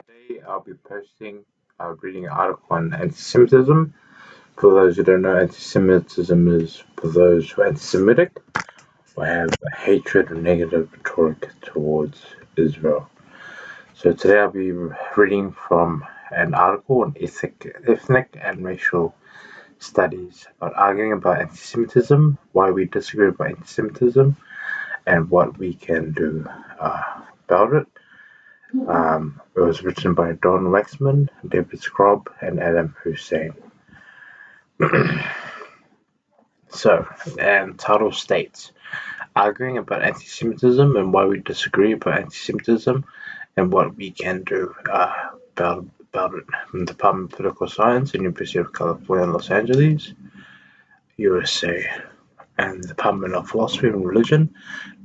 Today I'll be reading an article on antisemitism. For those who don't know, antisemitism is for those who are antisemitic or have a hatred or negative rhetoric towards Israel. So today I'll be reading from an article on ethnic and racial studies about arguing about antisemitism, why we disagree about antisemitism, and what we can do about it. It was written by Don Waxman, David Scrobb, and Adam Hussein. And title states, arguing about anti-Semitism and why we disagree about anti-Semitism and what we can do about it. From the Department of Political Science, University of California, Los Angeles, USA, and the Department of Philosophy and Religion,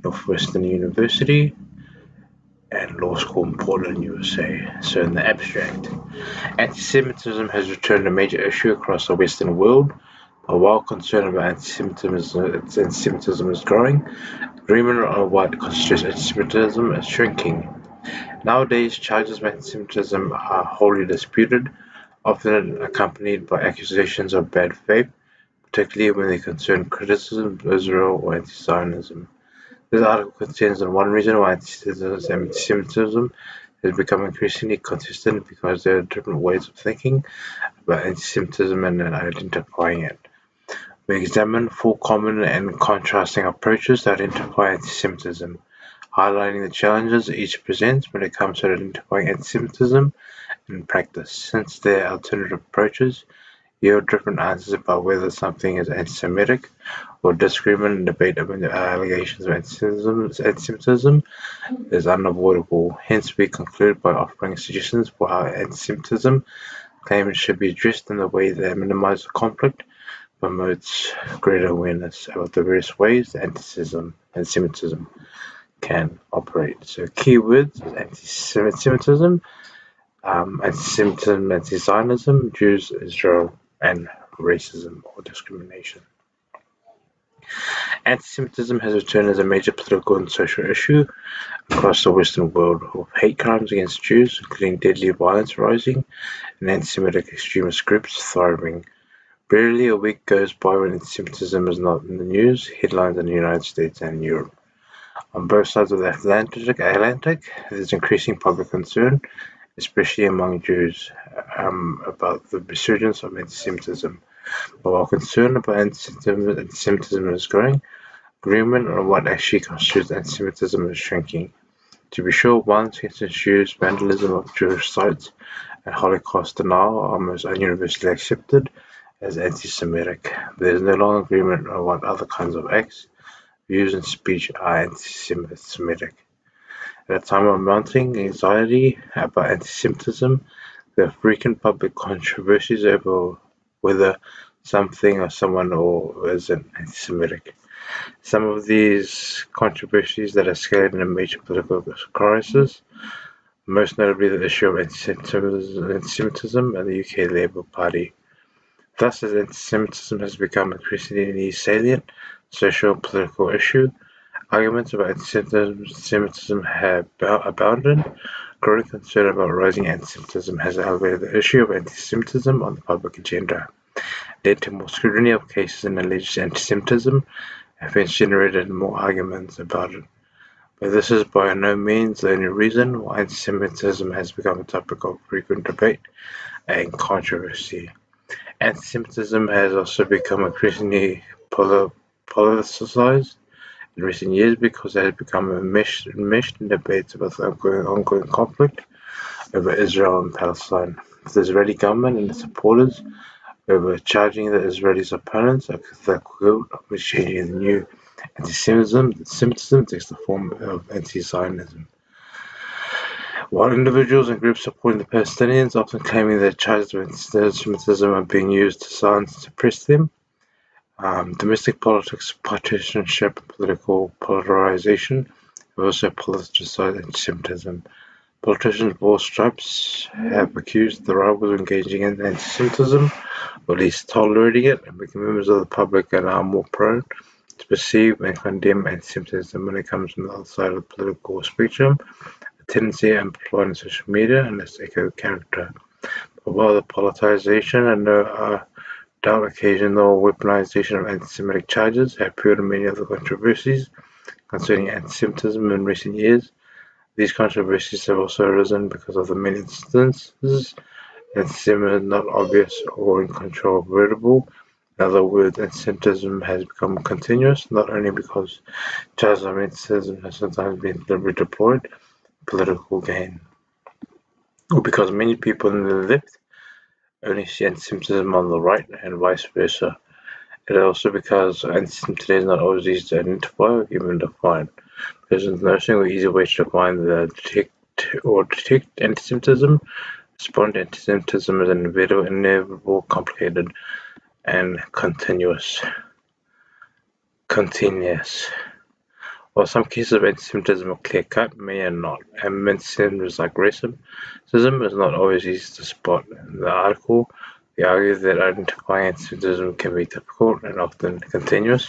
Northwestern University, and Law School in Portland, USA. So in the abstract, anti-Semitism has returned a major issue across the Western world. But while concern about anti-Semitism is growing, agreement on what constitutes anti-Semitism is shrinking. Nowadays, charges of anti-Semitism are wholly disputed, often accompanied by accusations of bad faith, particularly when they concern criticism of Israel or anti-Zionism. This article contains one reason why anti-Semitism has become increasingly contested because there are different ways of thinking about anti-Semitism and identifying it. We examine four common and contrasting approaches to identify anti-Semitism, highlighting the challenges each presents when it comes to identifying anti-Semitism in practice. Since there are alternative approaches, yield different answers about whether something is anti-Semitic, or disagreement and debate about the allegations of anti-Semitism is unavoidable. Hence, we conclude by offering suggestions for how anti-Semitism claims should be addressed in a way that minimizes conflict, promotes greater awareness about the various ways that anti-Semitism can operate. So keywords: anti-Semitism, anti-Semitism, anti-Zionism, Jews, Israel, and racism or discrimination. Anti-Semitism has returned as a major political and social issue across the Western world, with hate crimes against Jews, including deadly violence, rising, and anti-Semitic extremist groups thriving. Rarely a week goes by when anti-Semitism is not in the news headlines in the United States and Europe. On both sides of the Atlantic, there's increasing public concern, especially among Jews, about the resurgence of anti-Semitism. But while concern about anti-Semitism is growing, agreement on what actually constitutes anti-Semitism is shrinking. To be sure, violence against Jews, vandalism of Jewish sites, and Holocaust denial are almost universally accepted as anti-Semitic. There is no longer agreement on what other kinds of acts, views, and speech are anti-Semitic. At a time of mounting anxiety about anti-Semitism, there are frequent public controversies over whether something or someone is an anti-Semitic. Some of these controversies that escalated in a major political crisis, most notably the issue of anti-Semitism and the UK Labour Party. Thus, as anti-Semitism has become increasingly salient social and political issue, arguments about anti-Semitism have abounded. Growing concern about rising anti-Semitism has elevated the issue of anti-Semitism on the public agenda, led to more scrutiny of cases in alleged anti-Semitism, and hence generated more arguments about it. But this is by no means the only reason why anti-Semitism has become a topic of frequent debate and controversy. Anti-Semitism has also become increasingly politicized in recent years because it has become enmeshed in debates about the ongoing conflict over Israel and Palestine, with the Israeli government and its supporters overcharging the Israelis' opponents at the quilt of exchanging the new anti-Semitism takes the form of anti-Zionism. While individuals and groups supporting the Palestinians often claiming that charges of anti-Semitism are being used to silence and suppress them, domestic politics, partisanship, and political polarization have also politicized anti-Semitism. Politicians of all stripes have accused the rivals of engaging in anti-Semitism, or at least tolerating it, and making members of the public are now more prone to perceive and condemn anti-Semitism when it comes from the other side of the political spectrum, tendency employed in social media and its echo character. But while the politicization and the doubt occasional weaponization of anti-Semitic charges have fueled many of the controversies concerning anti-Semitism in recent years, these controversies have also arisen because of the many instances antisemitism is not obvious or incontrovertible. In other words, antisemitism has become continuous, not only because charges of antisemitism have sometimes been deliberately deployed for political gain, or because many people in the left only see antisemitism on the right, and vice versa. It is also because antisemitism today is not always easy to identify or even define. There is no single easy way to define the detect antisemitism. Respond to antisemitism is inevitable, complicated, and continuous. While some cases of antisemitism are clear-cut, many are not, and antisemitism like racism is not always easy to spot. In the article, we argue that identifying antisemitism can be difficult and often continuous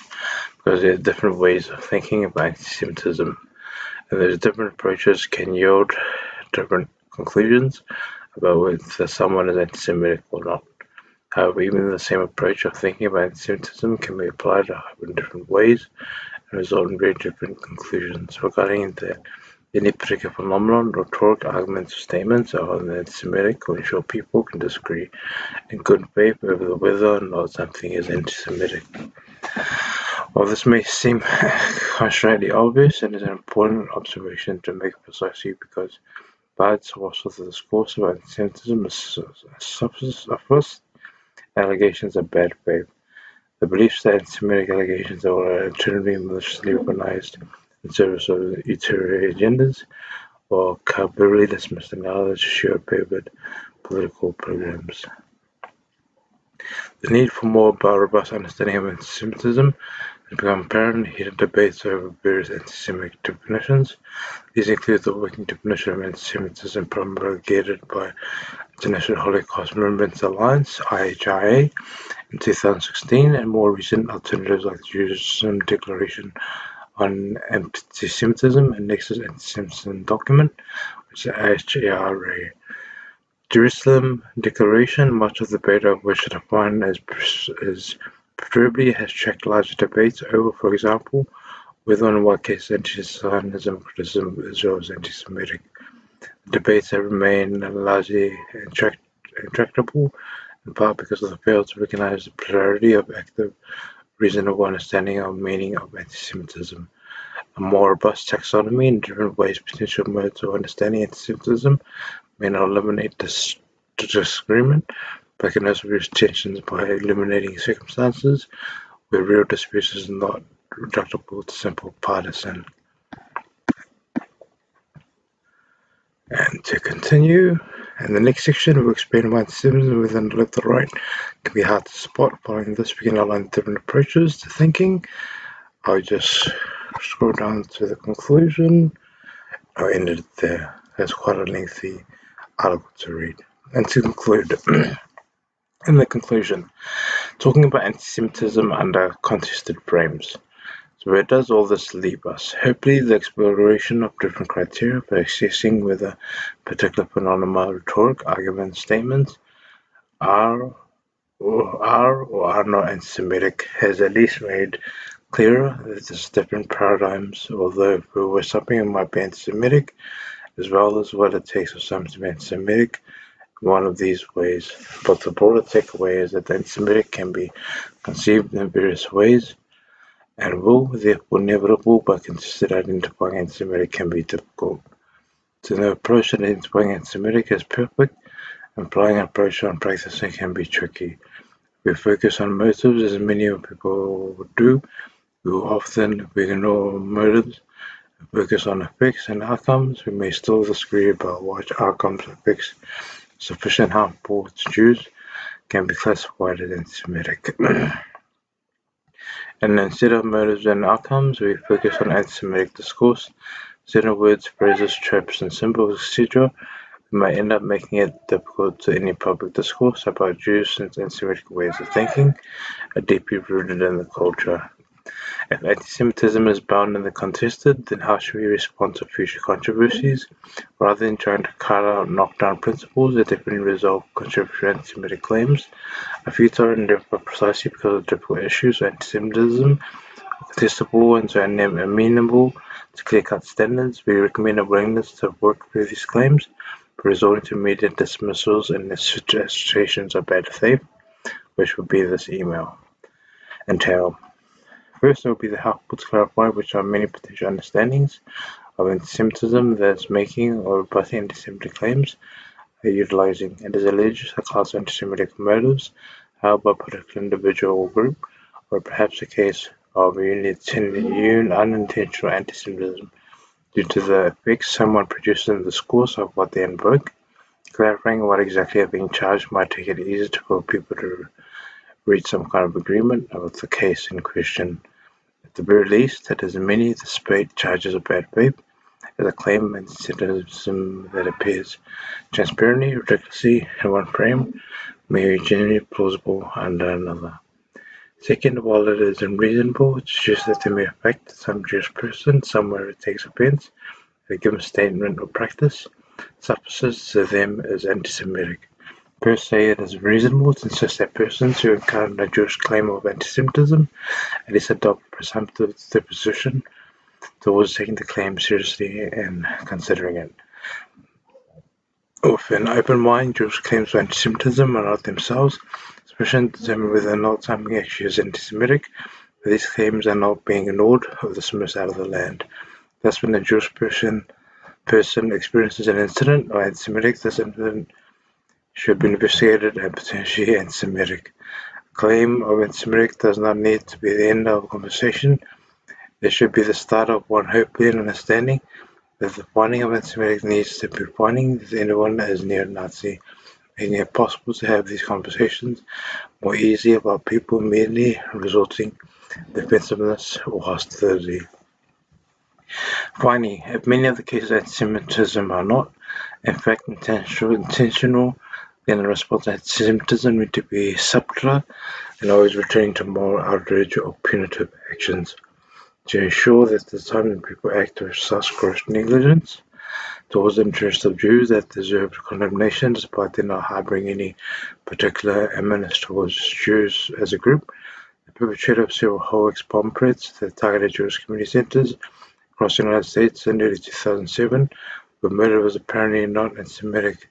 because there are different ways of thinking about antisemitism, and those different approaches can yield different conclusions about whether someone is antisemitic or not. However, even the same approach of thinking about antisemitism can be applied in different ways and result in very different conclusions regarding any particular phenomenon. Rhetoric arguments or statements are anti-Semitic, or ensure people can disagree in good faith over whether or not something is anti-Semitic. While this may seem constraintly obvious, it is an important observation to make precisely because bad source of the discourse about antisemitism is allegations of bad faith. The belief that anti-Semitic allegations are internally maliciously weaponized in service of ulterior agendas, or cavalierly dismissed in order to show favored political programs. The need for more robust understanding of anti-Semitism has become apparent in heated debates over various anti-Semitic definitions. These include the working definition of anti-Semitism promulgated by International Holocaust Remembrance Alliance (IHRA) in 2016, and more recent alternatives like the Jerusalem Declaration on Anti-Semitism and Nexus Anti-Semitism document, which is the IHRA. Jerusalem Declaration, much of the debate of which is defined as preferably, has tracked larger debates over, for example, whether in what case anti-Zionism criticism of Israel is anti-Semitic. The debates have remained largely intractable, in part because of the failure to recognize the plurality of active, reasonable understanding of meaning of anti-Semitism. A more robust taxonomy in different ways potential modes of understanding anti-Semitism may not eliminate this disagreement, but can also reduce tensions by eliminating circumstances where real disputes is not reducible to simple partisan. And to continue, in the next section we'll explain why antisemitism within the left or right can be hard to spot. Following this, we can outline different approaches to thinking. I'll just scroll down to the conclusion. I'll end it there. That's quite a lengthy article to read. And to conclude, in the conclusion, talking about anti-Semitism under contested frames. So where does all this leave us? Hopefully the exploration of different criteria for assessing whether particular phenomena, rhetoric, arguments, statements are or are not anti-Semitic has at least made clearer that there's different paradigms, although for something that might be anti-Semitic, as well as what it takes for something to be anti-Semitic in one of these ways. But the broader takeaway is that the anti-Semitic can be conceived in various ways, and will therefore inevitable, but consistent identifying anti-Semitic can be difficult. So the approach to identifying anti-Semitic is perfect, applying an approach on practicing can be tricky. We focus on motives, as many people do. We will often ignore motives and focus on effects and outcomes. We may still disagree about what outcomes effects sufficient harmful to Jews can be classified as anti-Semitic. And instead of motives and outcomes, we focus on anti-Semitic discourse. Certain words, phrases, tropes, and symbols, etc. We might end up making it difficult to any public discourse about Jews, since anti-Semitic ways of thinking are deeply rooted in the culture. If antisemitism is bound and contested, then how should we respond to future controversies? Rather than trying to carve out knockdown principles that definitely resolve controversial anti-Semitic claims, a futile endeavor precisely because of difficult issues, antisemitism, contestable and so amenable to clear-cut standards, we recommend a willingness to work through these claims, but resorting to immediate dismissals in the situations of bad faith, which would be this email. Entail. First, it would be helpful to clarify which are many potential understandings of antisemitism that is making or rebutting antisemitic claims are utilizing. It is alleged a class of antisemitic motives held by a particular individual or group, or perhaps a case of unintentional antisemitism due to the effects someone produces in the discourse of what they invoke. Clarifying what exactly are being charged might make it easier for people to reach some kind of agreement about the case in question. At the very least, it is many despite charges of bad faith, as a claim of antisemitism that appears transparently, ridiculously in one frame, may be genuinely plausible under another. Second, while it is unreasonable to suggest that they may affect some Jewish person somewhere it takes offense at a given statement or practice, suffices to them as antisemitic. Per se, it is reasonable to insist that persons who encounter a Jewish claim of antisemitism at least adopt a presumptive disposition towards taking the claim seriously and considering it. With an open mind, Jewish claims of antisemitism are not themselves sufficient to determine whether or not something actually is antisemitic, but these claims are not being ignored or dismissed out of the land. Thus, when a Jewish person experiences an incident of antisemitic, this incident should be investigated and potentially antisemitic. A claim of antisemitic does not need to be the end of a conversation. It should be the start of one hopefully an understanding that the finding of antisemitic needs to be finding that anyone is neo-Nazi, making it possible to have these conversations more easily about people immediately resulting defensiveness or hostility. Finally, if many of the cases of antisemitism are not, in fact, intentional, then the response to antisemitism need to be subtler and always returning to moral outrage or punitive actions to ensure that the time when people act with such gross negligence towards the interests of Jews that deserve condemnation despite them not harboring any particular animus towards Jews as a group. The perpetrator of several hoax bomb threats that targeted Jewish community centers across the United States in early 2007, where murder was apparently not anti-Semitic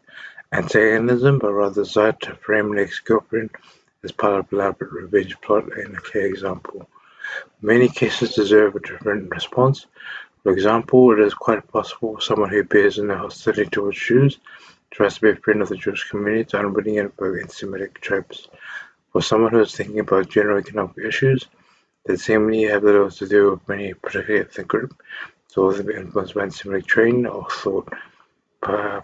antagonism, but rather a desire to frame an ex-girlfriend as part of an elaborate revenge plot and a clear example. Many cases deserve a different response. For example, it is quite possible someone who bears in hostility towards Jews tries to be a friend of the Jewish community to unwittingly invoke anti-Semitic tropes. For someone who is thinking about general economic issues that seemingly have little to do with any particular ethnic group, so they be influenced by anti-Semitic training or thought.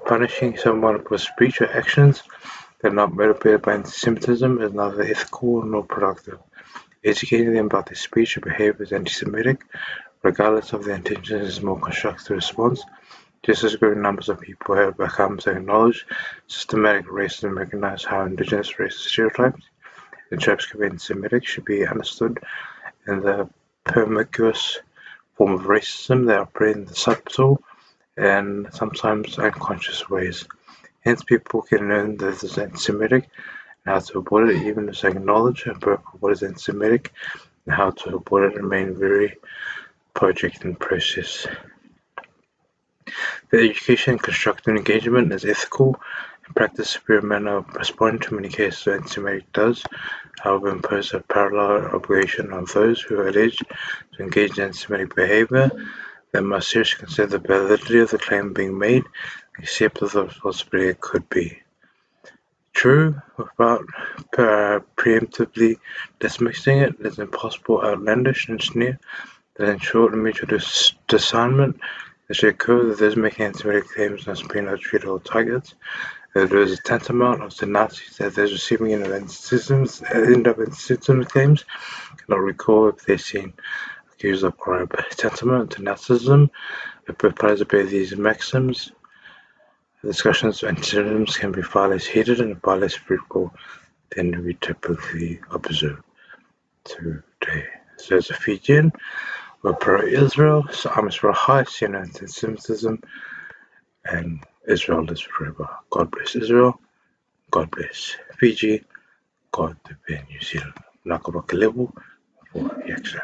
Punishing someone for speech or actions that are not motivated by anti-Semitism is neither ethical nor productive. Educating them about their speech or behavior as anti-Semitic, regardless of their intentions, is a more constructive response. Just as growing numbers of people have become to acknowledge systematic racism and recognize how indigenous racist stereotypes and tropes can be anti-Semitic should be understood in the promiscuous form of racism that operate in the subtle and sometimes unconscious ways. Hence, people can learn that it is anti-Semitic and how to avoid it, even as they acknowledge and work for what is anti-Semitic and how to avoid it remain very project and process. The education and constructive engagement is ethical and practice superior manner of responding to many cases of anti-Semitic does, however, impose a parallel obligation on those who are alleged to engage in anti-Semitic behavior. They must seriously consider the validity of the claim being made and accept the possibility it could be true without preemptively dismissing it. It is impossible, outlandish, and sneer that in short and mutual discernment that should occur that those making anti-Semitic claims must be not treated all targets. That there is a tantamount to Nazis that those receiving end of anti-Semitism claims cannot recall if they've seen accused of crime. Tantamount to Nazism, if applies by these maxims, discussions of antisemitism can be far less heated and far less fruitful than we typically observe today. So as a Fijian, we're pro-Israel, so I'm for high anti-Semitism, and Israel is forever. God bless Israel, God bless Fiji, God bless New Zealand. Nakawaka level for Yaxra.